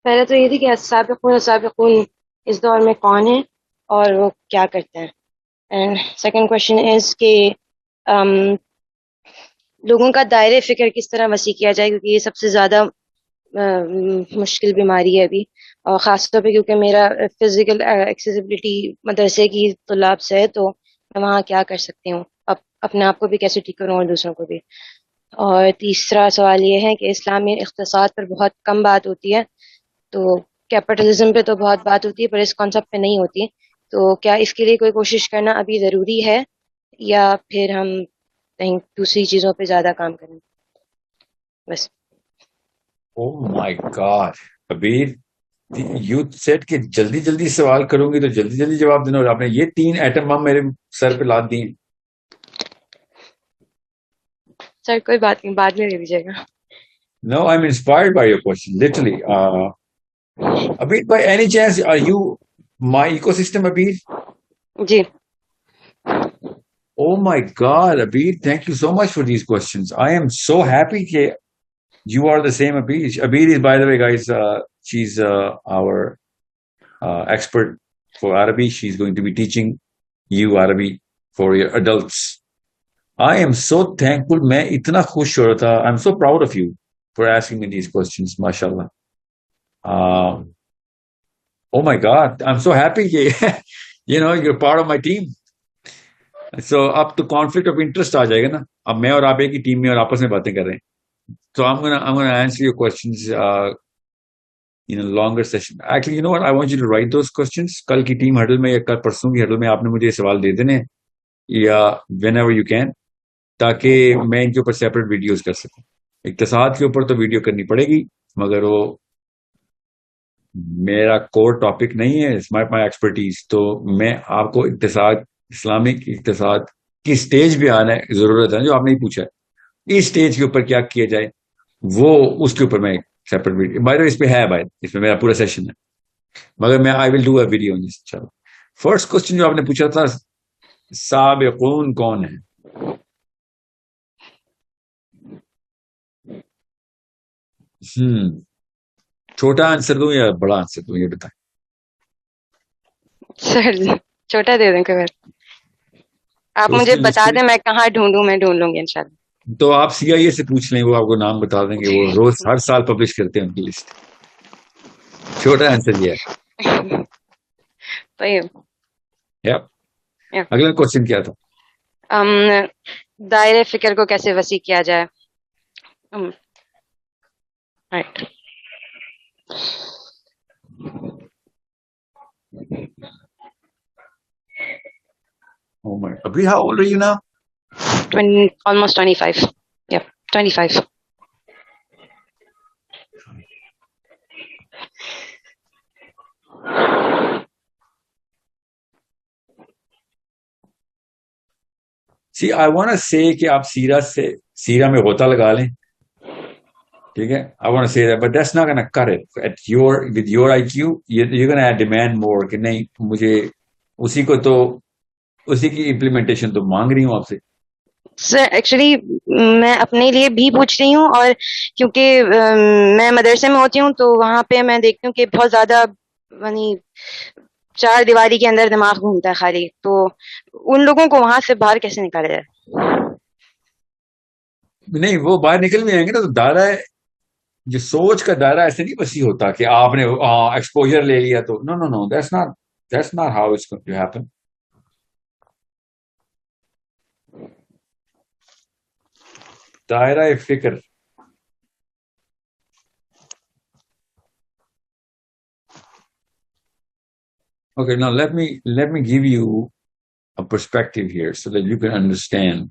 پہلے تو یہ تھی کہ السابقون اس دور میں کون ہیں اور وہ کیا کرتے ہیں. اینڈ سیکنڈ کوشچن از کہ لوگوں کا دائرۂ فکر کس طرح وسیع کیا جائے، کیونکہ یہ سب سے زیادہ مشکل بیماری ہے ابھی، اور خاص طور پہ کیونکہ میرا فزیکل ایکسیسیبلٹی مدرسے کی طلاب سے ہے، تو میں وہاں کیا کر سکتی ہوں، اپنے آپ کو بھی کیسے ٹھیک کروں اور دوسروں کو بھی. اور تیسرا سوال یہ ہے کہ اسلامی اقتصاد پر بہت کم بات ہوتی ہے، تو کیپٹلزم پہ تو بہت بات ہوتی ہے پر اس کانسیپٹ پہ نہیں ہوتی، تو کیا اس کے لیے کوئی کوشش کرنا ابھی ضروری ہے یا پھر ہم کہیں دوسری چیزوں پہ زیادہ کام کریں؟ بس. او مائی گاڈ ابیر، یو سیٹ کہ جلدی جلدی سوال کروں گی تو جلدی جلدی جواب دینا، اور آپ نے یہ 3 ایٹم بم میرے سر پہ لاد دیے. سر کوئی بات نہیں، بعد میں دے دیجیے گا. No, I'm inspired by your question, literally. Abir, by any chance, are you my ecosystem, Abir? G. Oh my God, Abir, thank you so much for these questions. I am so happy that you are the same Abir. Abir is, by the way, guys, she's our expert for Arabic. She's going to be teaching you Arabic for your adults. I am so thankful. میں اتنا خوش ہو رہا تھا. I'm so proud of you for asking me these questions, mashallah. Oh my God, I'm so happy. You're part of my team. So اب تو conflict of interest آ جائے گا نا. اب میں اور آپ ایک ہی ٹیم میں اور آپس میں باتیں کر رہے ہیں. So I'm gonna answer your questions in a longer session. Actually, you know what? I want you to write those questions. کل کی ٹیم ہڈل میں یا کل پرسوں کی ہڈل میں آپ نے مجھے سوال دے دینے یا whenever you can, تاکہ میں ان کے اوپر سیپریٹ ویڈیوز کر سکوں. اقتصاد کے اوپر تو ویڈیو کرنی پڑے گی، مگر وہ میرا کور ٹاپک نہیں ہے. It's my expertise. تو میں آپ کو اقتصاد، اسلامک اقتصاد کی اسٹیج پہ آنا ہے ضرورت ہے جو آپ نے پوچھا ہے. اس اسٹیج کے اوپر کیا کیا جائے وہ اس کے اوپر میں سیپریٹ ویڈیو بائی اس پہ ہے، بائی اس میں میرا پورا سیشن ہے، مگر میں آئی ول ڈو اے ویڈیو. چلو فرسٹ کوشچن جو آپ نے پوچھا تھا، سابقون کون ہے؟ چھوٹا آنسر دوں یا بڑا آنسر دوں، یہ بتائیں. سر چھوٹا دے دیں کوئی بات. آپ تو اس مجھے کی بتا لسٹ دیں میں کہاں ڈھونڈوں، میں ڈھونڈ لوں گی انشاءاللہ. تو آپ CIA سے پوچھ لیں، وہ آپ کو نام بتا دیں گے. وہ روز ہر سال پبلش کرتے ہیں ان کی لسٹ. چھوٹا آنسر یہ ہے. طيب. اگلا کوشچن کیا تھا؟ دائرۂ فکر کو کیسے وسیع کیا جائے. Right. Abhi, how old are you now? Almost 25. Yeah, 25. See, I want to say کہ آپ سیرہ میں غوطہ لگا لیں، ٹھیک ہے. I want to say that, but that's not going to cut it. With your IQ, you're going to demand more کہ نہیں، مجھے اسی کی امپلیمنٹیشن تو مانگ رہی ہوں آپ سے. سر ایکچولی میں اپنے لیے بھی پوچھ رہی ہوں، اور کیونکہ میں مدرسے میں ہوتی ہوں تو وہاں پہ میں دیکھتی ہوں کہ بہت زیادہ یعنی 4 دیواری کے اندر دماغ گھومتا ہے خالی، تو ان لوگوں کو وہاں سے باہر کیسے نکالا جائے؟ نہیں، وہ باہر نکل بھی آئیں گے نا، تو دائرہ جو سوچ کا دائرہ ایسے نہیں وسیع ہوتا کہ آپ نے ایکسپوجر لے لیا تو نو that's not how it's going to happen. دائرہ فکر Okay, now let me give you a perspective here so that you can understand.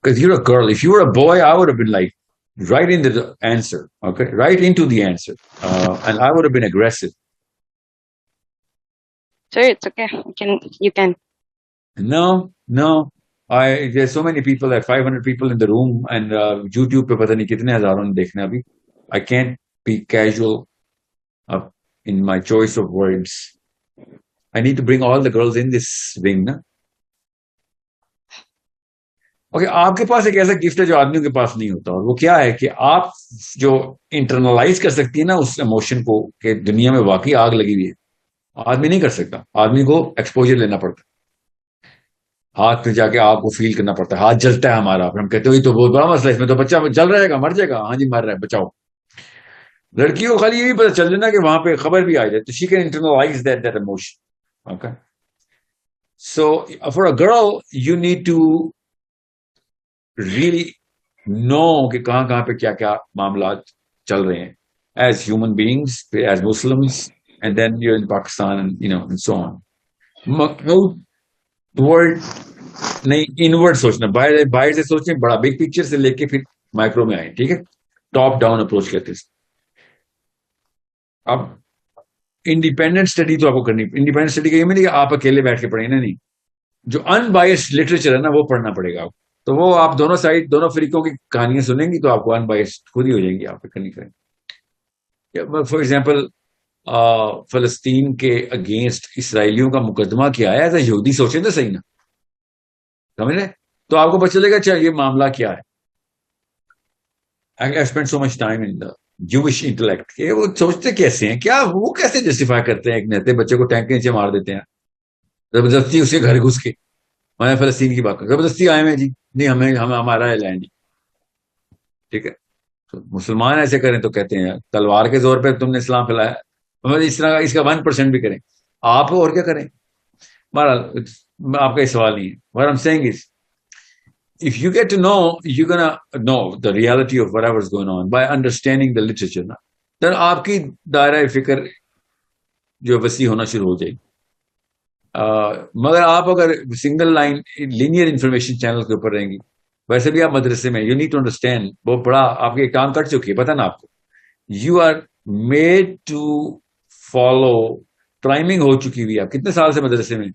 Because you're a girl. If you were a boy, I would have been like right into the answer. Okay, right into the answer, and I would have been aggressive. Sir, it's okay. You can. No. There's so many people, there are 500 people in the room, and YouTube pe pata nahi kitne hazaron ne dekhna abhi. I can't be casual in my choice of words. I need to bring all the girls in this ring, na? Okay آپ کے پاس ایک ایسا gift ہے جو آدمیوں کے پاس نہیں ہوتا، اور وہ کیا ہے کہ آپ جو انٹرنلائز کر سکتی ہیں نا اس ایموشن کو کہ دنیا میں واقعی آگ لگی ہوئی ہے، آدمی نہیں کر سکتا، آدمی کو ایکسپوجر لینا پڑتا ہے، ہاتھ میں جا کے آگ کو فیل کرنا پڑتا ہے، ہاتھ جلتا ہے ہمارا، پھر ہم کہتے ہیں یہ تو بہت بڑا مسئلہ ہے، اس میں تو بچہ جل رہے گا، مر جائے گا، ہاں جی مر رہا ہے بچاؤ. لڑکی کو خالی یہ بھی پتا چل جائے نا کہ وہاں پہ خبر بھی آ جائے تو she can internalize that emotion. Okay so for a girl you need to really know کہ کہاں کہاں پہ کیا کیا معاملات چل رہے ہیں as human beings as Muslims and then you in Pakistan so on world نہیں انورڈ سوچنا باہر باہر سے سوچیں بڑا بگ پکچر سے لے کے پھر مائکرو میں آئے ٹھیک ہے ٹاپ ڈاؤن اپروچ کرتے ہیں. اب انڈیپینڈنٹ اسٹڈی تو آپ کو کرنی انڈیپینڈنٹ اسٹڈی کا یہ نہیں کہ آپ اکیلے بیٹھ کے پڑھیں نا نہیں جو ان بائسڈ لٹریچر ہے نا وہ پڑھنا پڑے گا آپ تو وہ آپ دونوں سائڈ دونوں فریقوں کی کہانیاں سنیں گی تو آپ کو ان بائسڈ خود ہی ہو جائیں گی آپ کرنی کریں. فار ایگزامپل فلسطین کے اگینسٹ اسرائیلیوں کا مقدمہ کیا ہے ایز اے یہودی سوچیں تو صحیح نا سمجھ رہے تو آپ کو پتہ چلے گا اچھا یہ معاملہ کیا ہے. I spent so much time in the Jewish intellect کہ وہ سوچتے کیسے ہیں کیا وہ کیسے جسٹیفائی کرتے ہیں ایک نہتے بچے کو ٹینک کے نیچے مار دیتے ہیں زبردستی اس کے گھر گھس کے. میں فلسطین کی بات کر زبردستی آئے ہیں جی نہیں ہمیں ہمارا ہے لینڈ ٹھیک ہے. تو مسلمان ایسے کریں تو کہتے ہیں تلوار کے زور پہ تم نے اسلام پھیلایا اس طرح اس کا 1% بھی کریں آپ اور کیا کریں. بہرحال آپ کا یہ سوال نہیں ہے what I'm saying is if you get to know you're gonna know the reality of whatever's going on by understanding the literature then آپ کی دائرہ فکر جو وسیع ہونا شروع ہو جائے گی. مگر آپ اگر single line linear information channel کے اوپر رہیں گی ویسے بھی آپ مدرسے میں یو نیڈ ٹو انڈرسٹینڈ بہت بڑا آپ کی کام کر چکی ہے پتا نا آپ کو you are made to follow priming ہو چکی ہوئی آپ کتنے سال سے مدرسے میں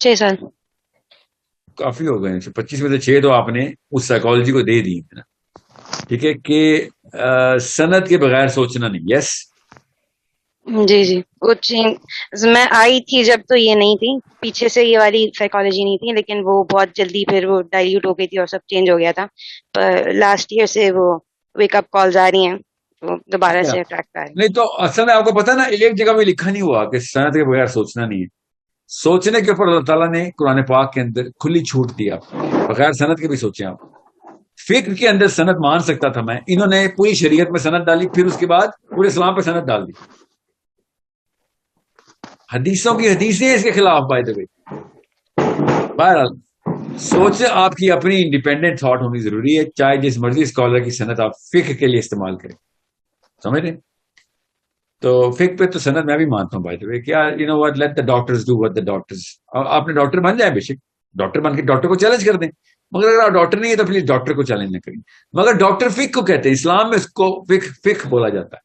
6 سال. کافی ہو گئے 25 میں سے 6 تو آپ نے اس سائیکالوجی کو دے دی ٹھیک ہے کہ سند کے بغیر سوچنا نہیں یس جی جی وہ میں آئی تھی جب تو یہ نہیں تھی پیچھے سے یہ والی سائیکالوجی نہیں تھی لیکن وہ بہت جلدی پھر وہ ڈائلیوٹ ہو گئی تھی اور سب چینج ہو گیا تھا. لاسٹ ایئر سے وہ ویک اپ کالز آ رہی ہیں تو دوبارہ سے اٹریکٹ آ رہی ہیں. نہیں تو اصل میں آپ کو پتا نا ایک جگہ بھی لکھا نہیں ہوا کہ سند کے بغیر سوچنا نہیں ہے. سوچنے کے اوپر اللہ تعالیٰ نے قرآن پاک کے اندر کھلی چھوٹ دی آپ بغیر سند کے بھی سوچیں آپ. فکر کے اندر سند مان سکتا تھا میں انہوں نے پوری شریعت میں سند ڈالی پھر اس کے بعد پورے اسلام پہ سند ڈال دی. حدیثوں کی حدیثیں اس کے خلاف بائی دا وے. بہرحال سوچ آپ کی اپنی انڈیپینڈنٹ تھاٹ ہونی ضروری ہے چاہے جس مرضی اسکالر کی صنعت آپ فقہ کے لیے استعمال کریں سمجھ رہے تو فقہ پہ تو صنعت میں بھی مانتا ہوں بائی دا وے کیا you know what let the doctors do what the doctors. آپ نے ڈاکٹر بن جائے بے شک ڈاکٹر بن کے ڈاکٹر کو چیلنج کر دیں مگر اگر آپ ڈاکٹر نہیں ہے تو پلیز ڈاکٹر کو چیلنج نہ کریں. مگر ڈاکٹر فقہ کو کہتے ہیں اسلام میں اس کو فقہ بولا جاتا ہے.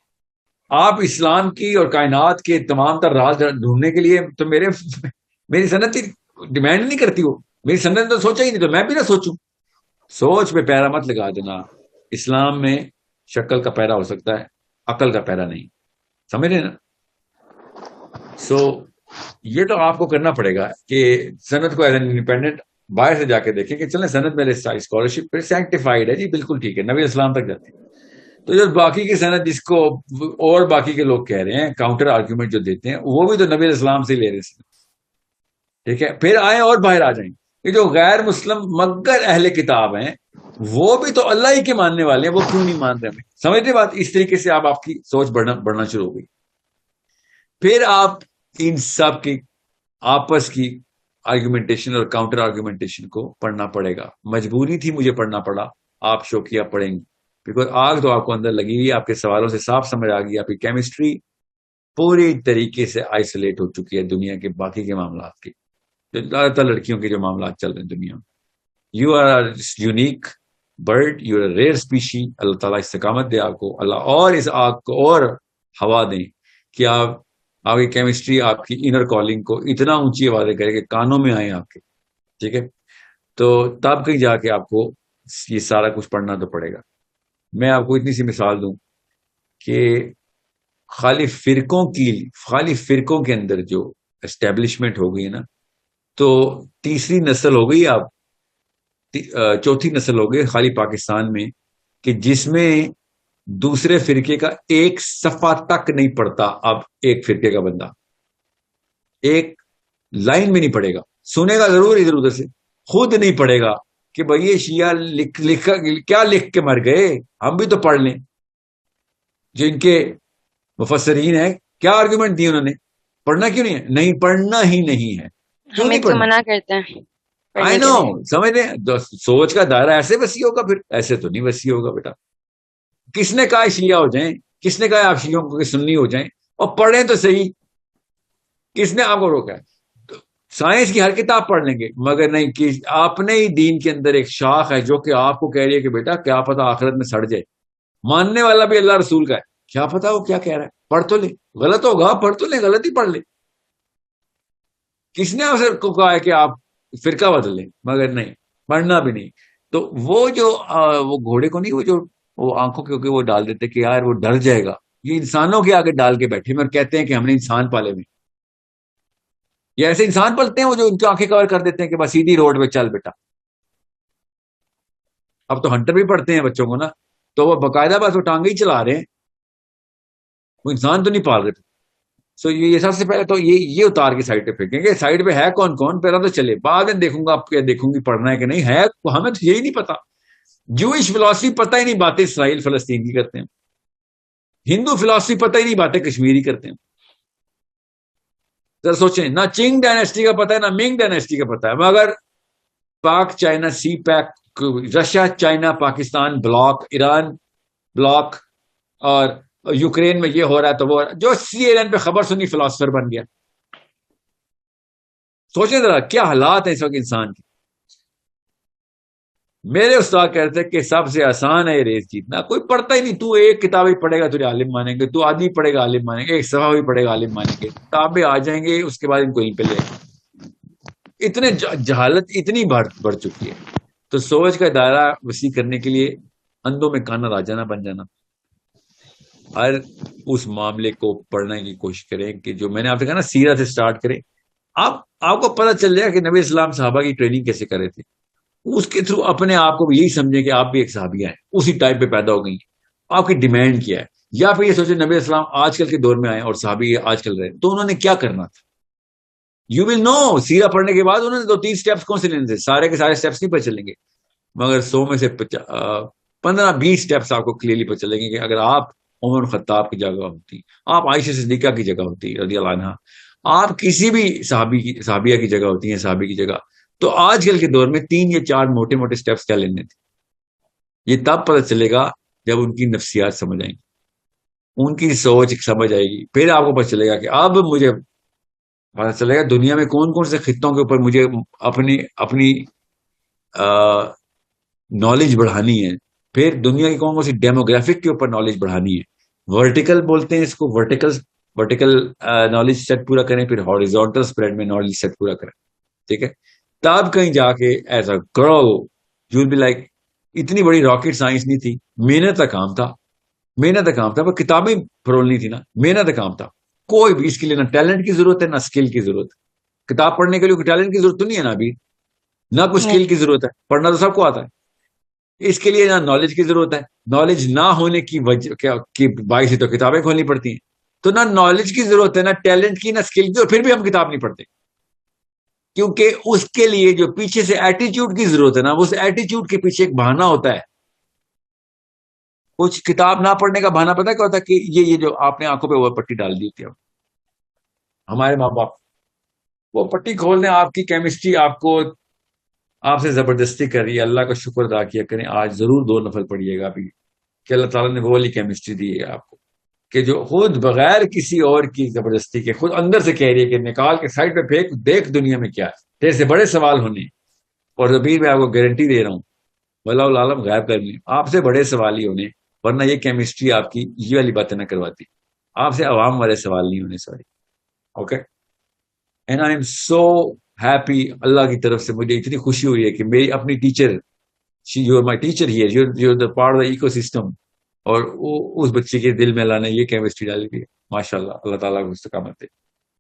آپ اسلام کی اور کائنات کے تمام تر راز ڈھونڈنے کے لیے تو میری صنعت کی ڈیمانڈ نہیں کرتی وہ میری صنعت نے تو سوچا ہی نہیں تو میں بھی نہ سوچوں. سوچ پہ پیرا مت لگا دینا. اسلام میں شکل کا پیرا ہو سکتا ہے عقل کا پیرا نہیں سمجھ رہے نا. سو یہ تو آپ کو کرنا پڑے گا کہ صنعت کو ایز این انڈیپینڈنٹ باہر سے جا کے دیکھیں کہ چلیں صنعت میرے اسکالرشپ پہ سینکٹیفائڈ ہے جی بالکل ٹھیک ہے نبی اسلام تک جاتی ہے. تو جو باقی کی صنعت جس کو اور باقی کے لوگ کہہ رہے ہیں کاؤنٹر آرگیومنٹ جو دیتے ہیں وہ بھی تو نبی اسلام سے لے رہے ہیں ٹھیک ہے. پھر آئیں اور باہر آ جائیں کہ جو غیر مسلم مگر اہل کتاب ہیں وہ بھی تو اللہ ہی کے ماننے والے ہیں وہ کیوں نہیں مان رہے ہمیں سمجھتے بات. اس طریقے سے آپ کی سوچ بڑھنا شروع ہو گئی. پھر آپ ان سب کی آپس کی آرگیومنٹیشن اور کاؤنٹر آرگیومنٹیشن کو پڑھنا پڑے گا. مجبوری تھی مجھے پڑھنا پڑا آپ شوقیہ پڑھیں گے بیکاز آگ تو آپ کو اندر لگی ہوئی آپ کے سوالوں سے صاف سمجھ آ گئی آپ کی کیمسٹری پوری طریقے سے آئسولیٹ ہو چکی ہے دنیا کے باقی کے معاملات کی زیادہ تر لڑکیوں کے جو معاملات چل رہے ہیں دنیا میں. You are unique bird you are rare species. Allah تعالیٰ استقامت دے آپ کو اللہ اور اس آگ کو اور ہوا دیں کہ آپ کی کیمسٹری آپ کی انر کالنگ کو اتنا اونچی آوازیں کرے کہ کانوں میں آئیں آپ کے ٹھیک ہے. تو تب کہیں جا کے آپ کو یہ سارا کچھ پڑھنا تو پڑے گا. میں آپ کو اتنی سی مثال دوں کہ خالی فرقوں کے اندر جو اسٹیبلشمنٹ ہو گئی ہے نا تو تیسری نسل ہو گئی آپ چوتھی نسل ہوگی خالی پاکستان میں کہ جس میں دوسرے فرقے کا ایک صفحہ تک نہیں پڑھتا. اب ایک فرقے کا بندہ ایک لائن میں نہیں پڑھے گا, سنے گا ضرور ادھر ادھر سے, خود نہیں پڑھے گا کہ بھائی یہ شیعہ کیا لکھ کے مر گئے, ہم بھی تو پڑھ لیں. جو ان کے مفسرین ہیں کیا آرگومنٹ دیے انہوں نے, پڑھنا کیوں نہیں ہے؟ نہیں پڑھنا ہی نہیں ہے. کیوں ہمیں نہیں تو پڑھنا؟ منع کرتے ہیں آئی پڑھنے کے نو, لیے. سمجھ رہے ہیں, سوچ کا دائرہ ایسے وسیع ہوگا, پھر ایسے تو نہیں وسیع ہوگا بیٹا. کس نے کہا شیعہ ہو جائیں, کس نے کہا آپ شیعوں کو سنی ہو جائیں اور پڑھیں تو صحیح, کس نے آپ کو روکا ہے؟ سائنس کی ہر کتاب پڑھ لیں گے مگر نہیں کہ اپنے ہی دین کے اندر ایک شاخ ہے جو کہ آپ کو کہہ رہی ہے کہ بیٹا کیا پتا آخرت میں سڑ جائے. ماننے والا بھی اللہ رسول کا ہے, کیا پتا وہ کیا کہہ رہا ہے, پڑھ تو لے, غلط ہوگا پڑھ تو لے, غلط ہی پڑھ لے. کس نے آپ سے کو کہا ہے کہ آپ فرقہ بدل لیں؟ مگر نہیں, پڑھنا بھی نہیں. تو وہ جو وہ گھوڑے کو نہیں, وہ جو وہ آنکھوں کے وہ ڈال دیتے کہ یار وہ ڈر جائے گا, یہ انسانوں کے آگے ڈال کے بیٹھے اور کہتے ہیں کہ ہم نے انسان پالے ہوئے. یہ ایسے انسان پلتے ہیں وہ جو ان کی آنکھیں کور کر دیتے ہیں کہ بس سیدھی روڈ پہ چل بیٹا. اب تو ہنٹر بھی پڑھتے ہیں بچوں کو نا, تو وہ باقاعدہ بس وہ ٹانگیں ہی چلا رہے ہیں, وہ انسان تو نہیں پال رہے. سو یہ سب سے پہلے تو یہ اتار کے سائڈ پہ پھینکیں گے. سائڈ پہ ہے کون کون پہلا تو چلے, بعد میں دیکھوں گا آپ کیا دیکھوں گی پڑھنا ہے کہ نہیں ہے. ہمیں تو یہی نہیں پتا. جوئش فلاسفی پتہ ہی نہیں باتیں اسرائیل فلسطین کی کرتے ہیں, ہندو فلاسفی پتہ ہی نہیں باتیں کشمیری کرتے ہیں. ذرا سوچیں, نہ چنگ ڈائنیسٹی کا پتہ ہے نہ منگ ڈائنیسٹی کا پتہ ہے, مگر Pak China CPEC, Russia China Pakistan bloc, Iran bloc, اور یوکرین میں یہ ہو رہا ہے تو وہ جو سی این این پہ خبر سنی فلاسفر بن گیا. سوچیں ذرا کیا حالات ہیں اس وقت انسان کے. میرے استاد کہتے ہیں کہ سب سے آسان ہے یہ ریس جیتنا. کوئی پڑھتا ہی نہیں, تو ایک کتاب ہی پڑھے گا تجھے عالم مانیں گے, تو آدمی پڑھے گا عالم مانیں گے, ایک صفحہ بھی پڑھے گا عالم مانیں گے, کتابیں آ جائیں گے اس کے بعد ان کو یہیں پہ لے. اتنے جہالت اتنی بڑھ چکی ہے. تو سوچ کا دائرہ وسیع کرنے کے لیے اندھوں میں کانا راجانا بن جانا, ہر اس معاملے کو پڑھنے کی کوشش کریں کہ جو میں نے آپ سے کہا نا سیرت سے سٹارٹ کریں. آپ کو پتہ چل جائے کہ نبی اسلام صحابہ کی ٹریننگ کیسے کر رہے تھے, اس کے تھرو اپنے آپ کو بھی یہی سمجھیں کہ آپ بھی ایک صحابیہ ہیں, اسی ٹائپ پہ پیدا ہو گئی ہیں, آپ کی ڈیمانڈ کیا ہے. یا پھر یہ سوچیں نبی اسلام آج کل کے دور میں آئے اور صحابی آج کل رہے تو انہوں نے کیا کرنا تھا. یو ول نو, سیرہ پڑھنے کے بعد انہوں نے 2-3 سٹیپس کون سے لینے تھے, سارے کے سارے سٹیپس نہیں پہ چلیں گے, مگر 100 میں سے 15-20 سٹیپس آپ کو کلیئرلی پہ چلیں گے کہ اگر آپ عمر خطاب کی جگہ ہوتی, آپ عائشہ صدیقہ کی جگہ ہوتی رضی اللہ عنہا, آپ کسی بھی صحابیہ کی جگہ ہوتی ہیں, صحابی کی جگہ, تو آج کل کے دور میں 3 یا 4 موٹے موٹے سٹیپس کیا لینے تھے. یہ تب پتہ چلے گا جب ان کی نفسیات سمجھ آئیں گی, ان کی سوچ سمجھ آئے گی, پھر آپ کو پتہ چلے گا کہ اب مجھے پتہ چلے گا دنیا میں کون کون سے خطوں کے اوپر مجھے اپنی نالج بڑھانی ہے, پھر دنیا کی کون کون سی ڈیموگرافک کے اوپر نالج بڑھانی ہے. ورٹیکل بولتے ہیں اس کو, ورٹیکل نالج سیٹ پورا کریں, پھر ہاریزونٹل اسپریڈ میں نالج سیٹ پورا کریں, ٹھیک ہے. تب کہیں جا کے as a girl you will be like, اتنی بڑی راکٹ سائنس نہیں تھی, محنت کا کام تھا, وہ کتابیں پرولنی تھی نا, محنت کا کام تھا. کوئی بھی اس کے لیے نہ ٹیلنٹ کی ضرورت ہے نہ اسکل کی ضرورت ہے. کتاب پڑھنے کے لیے کوئی ٹیلنٹ کی ضرورت تو نہیں ہے نا ابھی, نہ کوئی اسکل کی ضرورت ہے, پڑھنا تو سب کو آتا ہے. اس کے لیے نہ نالج کی ضرورت ہے, نالج نہ ہونے کی وجہ کی باعث سے تو کتابیں کھولنی پڑتی ہیں. تو نہ نالج کی ضرورت ہے, نہ ٹیلنٹ کی, نہ اسکل کی, اور پھر بھی ہم کتاب نہیں پڑھتے, کیونکہ اس کے لیے جو پیچھے سے ایٹیچیوڈ کی ضرورت ہے نا, اس ایٹیچیوڈ کے پیچھے ایک بہانہ ہوتا ہے. کچھ کتاب نہ پڑھنے کا بہانہ پتہ کیا ہوتا ہے کہ یہ جو آپ نے آنکھوں پہ وہ پٹی ڈال دی ہوتی ہے. ہمارے ماں باپ وہ پٹی کھول دیں, آپ کی کیمسٹری آپ سے زبردستی کر رہی ہے, اللہ کا شکر ادا کیا کریں, آج ضرور 2 نفل پڑھیے گا ابھی کہ اللہ تعالیٰ نے وہ والی کیمسٹری دی ہے آپ کو کہ جو خود بغیر کسی اور کی زبردستی کے خود اندر سے کہہ رہی ہے کہ نکال کے سائڈ پہ پھینک, دیکھ دنیا میں کیا ہے, تیرے سے بڑے سوال ہونے. اور ابھی میں آپ کو گارنٹی دے رہا ہوں, واللہ العالم غائب کر لیں, آپ سے بڑے سوال ہی ہونے, ورنہ یہ کیمسٹری آپ کی یہ والی باتیں نہ کرواتی, آپ سے عوام والے سوال نہیں ہونے. Sorry, okay. And I'm so happy, Allah کی طرف سے مجھے اتنی خوشی ہوئی ہے کہ میری اپنی teacher, you are my teacher here, you are the part of the ecosystem, اور اس بچے کے دل میں اللہ نے یہ کیمسٹری ڈالی تھی. ماشاء اللہ, اللہ تعالیٰ کو استقامت دے.